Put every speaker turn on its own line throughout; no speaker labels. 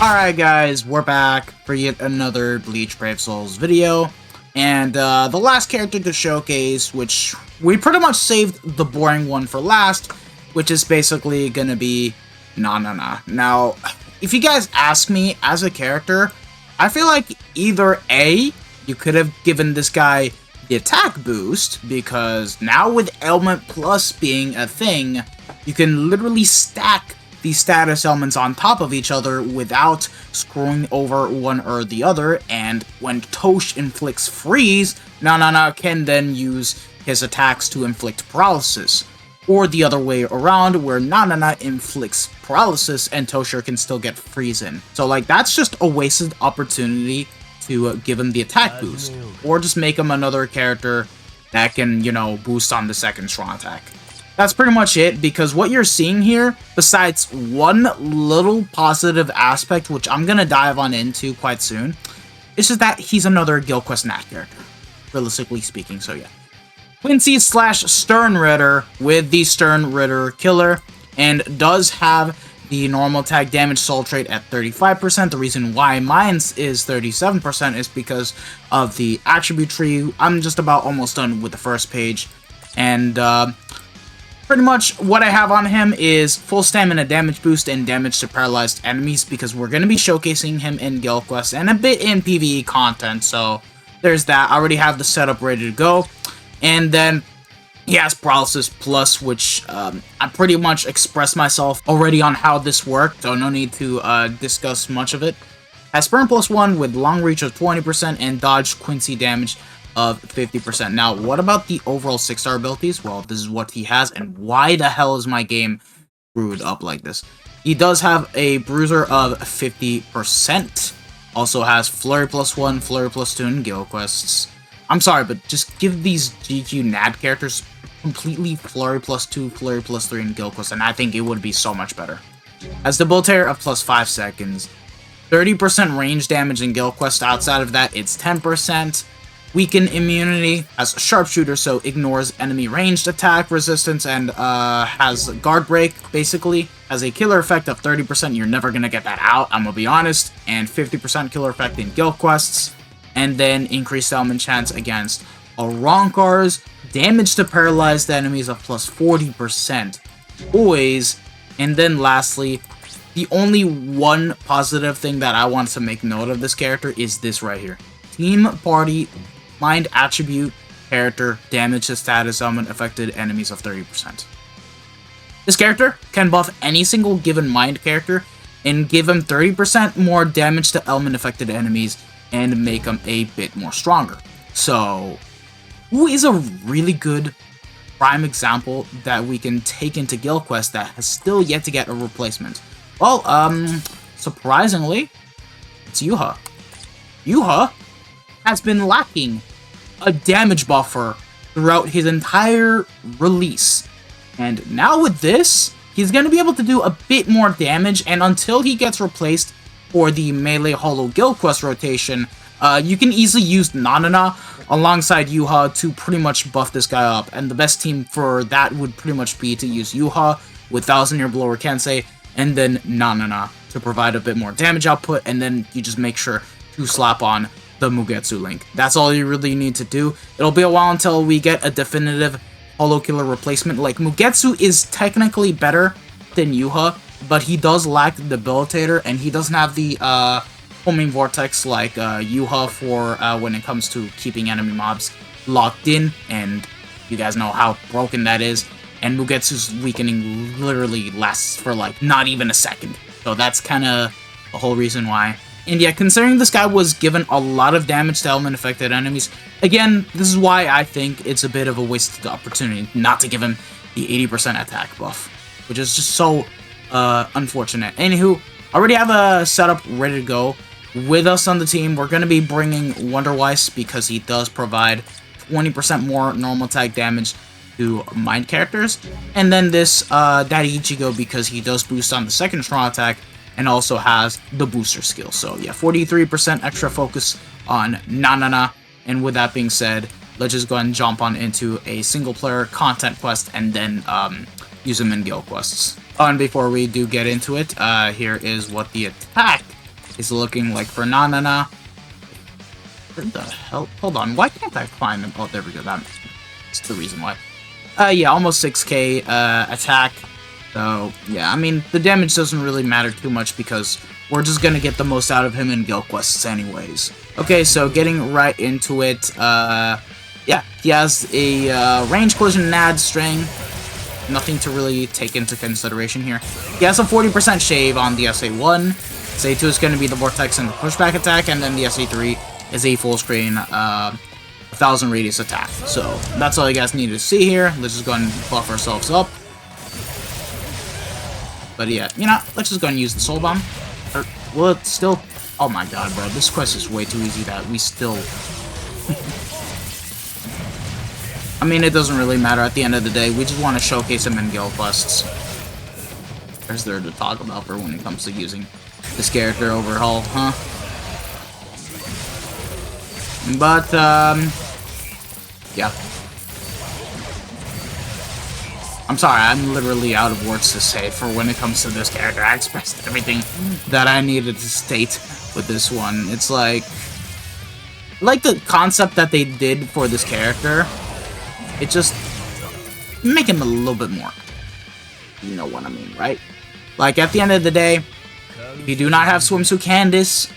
Alright guys, we're back for yet another Bleach Brave Souls video, and the last character to showcase, which we pretty much saved the boring one for last, which is basically gonna be NaNaNa. Now, if you guys ask me, as a character, I feel like either A, you could have given this guy the attack boost, because now with Ailment Plus being a thing, you can literally stack these status elements on top of each other without screwing over one or the other, and when Tosh inflicts freeze, NaNaNa can then use his attacks to inflict paralysis. Or the other way around, where NaNaNa inflicts paralysis and Tosher can still get freeze in. So like, that's just a wasted opportunity to give him the attack boost. Or just make him another character that can, you know, boost on the second strong attack. That's pretty much it, because what you're seeing here, besides one little positive aspect, which I'm gonna dive on into quite soon, is just that he's another Guild Quest Nat character, realistically speaking, so yeah. Quincy / Stern Ritter with the Stern Ritter Killer, and does have the normal attack damage soul trait at 35%. The reason why mine is 37% is because of the attribute tree. I'm just about almost done with the first page, and pretty much what I have on him is full stamina damage boost and damage to paralyzed enemies, because we're going to be showcasing him in Guild Quest and a bit in PvE content, so there's that. I already have the setup ready to go. And then he has Paralysis Plus, which I pretty much expressed myself already on how this worked, so no need to discuss much of it. Has Burn Plus 1 with long reach of 20% and dodge Quincy damage of 50%. Now, what about the overall 6-star abilities? Well, this is what he has, and why the hell is my game screwed up like this? He does have a Bruiser of 50%, also has Flurry Plus 1, Flurry Plus 2 in Guild Quests. I'm sorry, but just give these GQ NAD characters completely Flurry Plus 2, Flurry Plus 3 in Guild Quest, and I think it would be so much better. Has Debilitator of plus 5 seconds, 30% range damage in Guild Quest. Outside of that, it's 10%. Weaken immunity as a sharpshooter, so ignores enemy ranged attack resistance, and has guard break, basically. Has a killer effect of 30%, you're never gonna get that out, I'm gonna be honest, and 50% killer effect in Guild Quests. And then increased element chance against Aronkars, damage to paralyzed enemies of plus 40%, always. And then lastly, the only one positive thing that I want to make note of this character is this right here. Team Party Mind Attribute character, damage to status element affected enemies of 30%. This character can buff any single given Mind character and give him 30% more damage to element affected enemies and make them a bit more stronger. So, who is a really good prime example that we can take into Guild Quest that has still yet to get a replacement? Well, surprisingly, it's Yuha. Yuha has been lacking a damage buffer throughout his entire release. And now with this, he's going to be able to do a bit more damage, and until he gets replaced for the Melee Holo Guild Quest rotation, you can easily use NaNaNa alongside Yuha to pretty much buff this guy up. And the best team for that would pretty much be to use Yuha with 1000-Year Blower Kensei, and then NaNaNa to provide a bit more damage output, and then you just make sure to slap on the Mugetsu link. That's all you really need to do. It'll be a while until we get a definitive Holo Killer replacement. Like, Mugetsu is technically better than Yuha, but he does lack the Debilitator, and he doesn't have the homing vortex like Yuha for when it comes to keeping enemy mobs locked in, and you guys know how broken that is. And Mugetsu's weakening literally lasts for like not even a second, so that's kind of the whole reason why. And yeah, considering this guy was given a lot of damage to element affected enemies, again, this is why I think it's a bit of a wasted opportunity not to give him the 80% attack buff, which is just so unfortunate. Anywho, already have a setup ready to go. With us on the team, we're going to be bringing Wonderweiss, because he does provide 20% more normal attack damage to Mind characters. And then this Daddy Ichigo, because he does boost on the second strong attack and also has the booster skill. So yeah, 43% extra focus on NaNaNa. And with that being said, let's just go ahead and jump on into a single player content quest and then use them in guild quests. And before we do get into it, here is what the attack is looking like for NaNaNa. Where the hell? Hold on, why can't I find them? Oh, there we go, that's the reason why. Yeah, almost 6k attack. So, yeah, I mean, the damage doesn't really matter too much because we're just gonna get the most out of him in guild quests anyways. Okay, so getting right into it, yeah, he has a range collision NAD string. Nothing to really take into consideration here. He has a 40% shave on the SA1. SA2 is going to be the vortex and the pushback attack, and then the SA3 is a full screen 1000 radius attack. So that's all you guys need to see here. Let's just go ahead and buff ourselves up. But yeah, you know, let's just go ahead and use the soul bomb. Or, well, it's still... Oh my god, bro. This quest is way too easy that we still... I mean, it doesn't really matter at the end of the day. We just want to showcase him in guild quests. There's there to talk about for when it comes to using this character overhaul, huh? But, yeah. I'm sorry, I'm literally out of words to say for when it comes to this character. I expressed everything that I needed to state with this one. It's like the concept that they did for this character. It just make him a little bit more. You know what I mean, right? Like, at the end of the day, if you do not have Swimsuit Candace,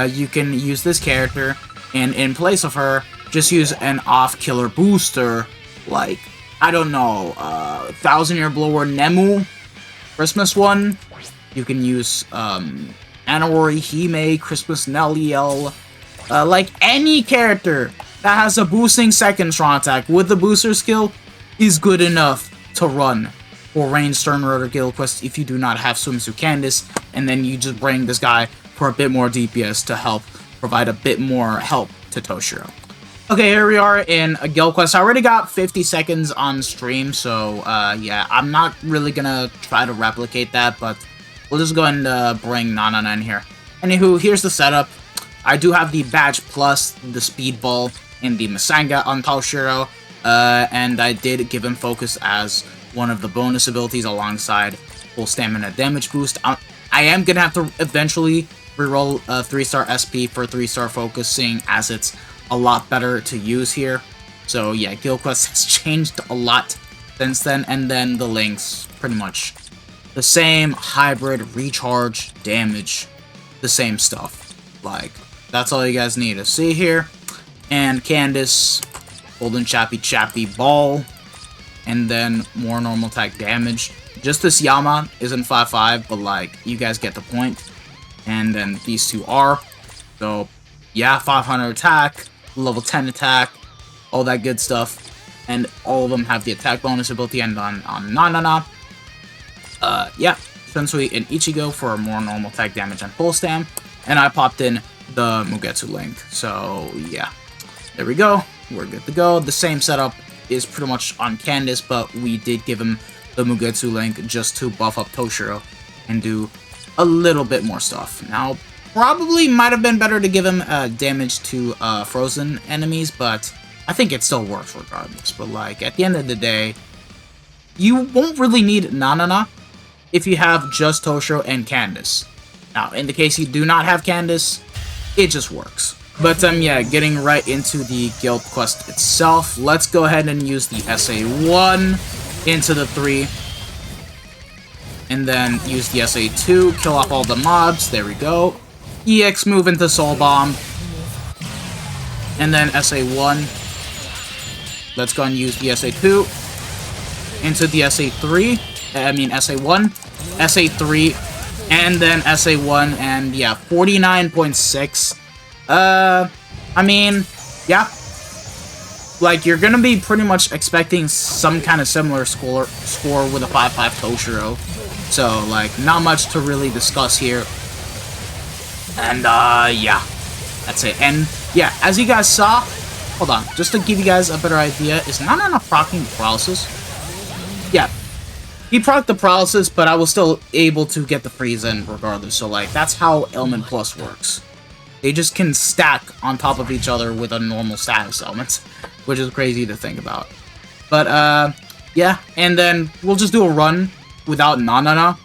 you can use this character, and in place of her, just use an off-killer booster, like, I don't know, 1000-Year Blower Nemu, Christmas one. You can use, Anarori Hime, Christmas Nelliel, like, any character that has a boosting second strong attack with the booster skill is good enough to run for ranged Stern Rotor Guild Quest if you do not have Swimsuit Candace, and then you just bring this guy for a bit more DPS to help provide a bit more help to Toshiro. Okay, here we are in a guild quest. I already got 50 seconds on stream, so yeah, I'm not really gonna try to replicate that, but we'll just go and bring NaNaNa in here. Anywho, here's the setup. I do have the badge plus the speed ball in the Masanga on Toshiro, and I did give him focus as one of the bonus abilities alongside full stamina damage boost. I am gonna have to eventually reroll a 3-star SP for 3-star focus, seeing as it's a lot better to use here. So yeah, guild quest has changed a lot since then, and then the links, pretty much the same hybrid recharge damage, the same stuff. Like, that's all you guys need to see here. And Candace, Golden Chappy Ball, and then more normal attack damage. Just this Yama isn't 5-5, but like, you guys get the point. And then these two are. So, yeah, 500 attack, level 10 attack, all that good stuff. And all of them have the attack bonus ability, and on NaNaNa, yeah, Sensui and Ichigo for more normal attack damage and full stam. And I popped in the Mugetsu link. So, yeah. There we go. We're good to go. The same setup is pretty much on Candace, but we did give him the Mugetsu link just to buff up Toshiro and do a little bit more stuff. Now, probably might have been better to give him damage to frozen enemies, but I think it still works regardless. But like, at the end of the day, you won't really need NaNaNa if you have just Toshiro and Candace. Now, in the case you do not have Candace, it just works. But, yeah, getting right into the guild quest itself, let's go ahead and use the SA1 into the 3. And then use the SA2, kill off all the mobs, there we go. EX move into Soul Bomb. And then SA1. Let's go and use the SA2 into the SA3. SA1. SA3. And then SA1, and yeah, 49.6. I mean, yeah. Like, you're gonna be pretty much expecting some kind of similar score with a 5-5 Toshiro. So, like, not much to really discuss here. And, yeah. That's it. And, yeah, as you guys saw, hold on, just to give you guys a better idea, is NaNaNa proccing the paralysis? Yeah. He procced the paralysis, but I was still able to get the freeze in regardless. So, like, that's how Ailment Plus works. They just can stack on top of each other with a normal status element. which is crazy to think about. But, yeah, and then we'll just do a run without NaNaNa,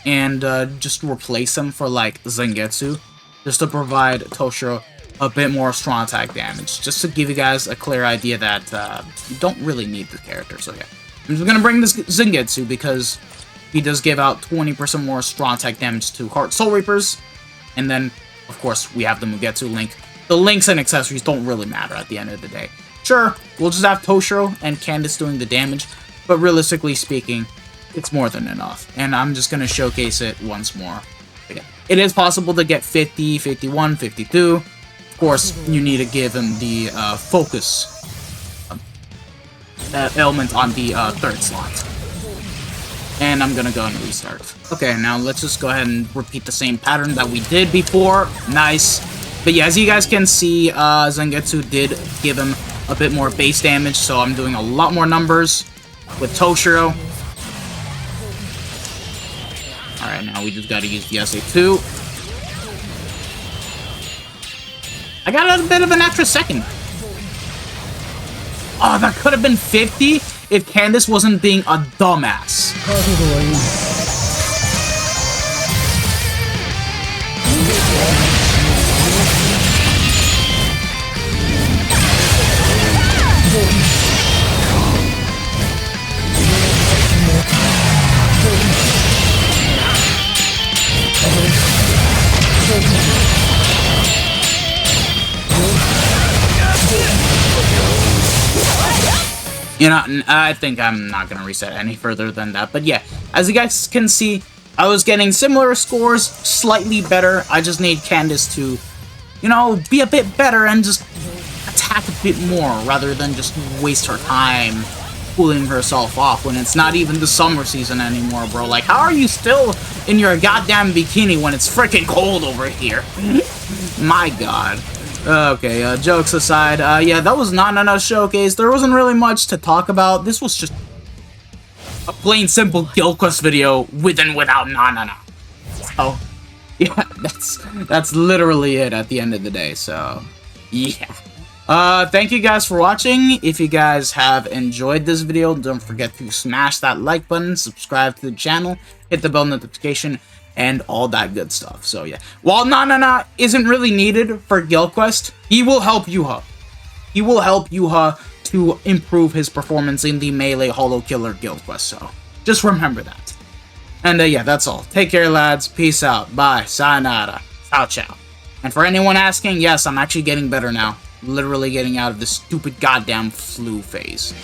and just replace them for, like, Zangetsu, just to provide Toshiro a bit more strong attack damage, just to give you guys a clear idea that you don't really need the character. So yeah, I'm just gonna bring this Zangetsu because he does give out 20% more strong attack damage to Heart Soul Reapers, and then, of course, we have the Mugetsu link. The links and accessories don't really matter at the end of the day. Sure, we'll just have Toshiro and Candace doing the damage, but realistically speaking, it's more than enough, and I'm just gonna showcase it once more. Again, it is possible to get 50, 51, 52. Of course, you need to give him the focus element on the third slot. And I'm gonna go and restart. Okay, now let's just go ahead and repeat the same pattern that we did before. Nice. But yeah, as you guys can see, Zangetsu did give him a bit more base damage, so I'm doing a lot more numbers with Toshiro. Alright, now we just gotta use the SA2. I got a bit of an extra second. Oh, that could have been 50 if Candace wasn't being a dumbass. You know, I think I'm not going to reset any further than that. But yeah, as you guys can see, I was getting similar scores, slightly better. I just need Candace to, you know, be a bit better and just attack a bit more rather than just waste her time cooling herself off when it's not even the summer season anymore, bro. Like, how are you still in your goddamn bikini when it's freaking cold over here? My god. Okay, jokes aside, yeah, that was NaNaNa showcase. There wasn't really much to talk about. This was just a plain simple Guild Quest video with and without NaNaNa. So, yeah, that's literally it at the end of the day, so, yeah. Thank you guys for watching. If you guys have enjoyed this video, don't forget to smash that like button, subscribe to the channel, hit the bell notification, and all that good stuff. So yeah, while NaNaNa isn't really needed for Guild Quest, he will help Yuha. He will help Yuha to improve his performance in the Melee Holo Killer Guild Quest, so just remember that. And yeah, that's all. Take care, lads. Peace out. Bye. Sayonara. Ciao, ciao. And for anyone asking, yes, I'm actually getting better now. Literally getting out of this stupid goddamn flu phase.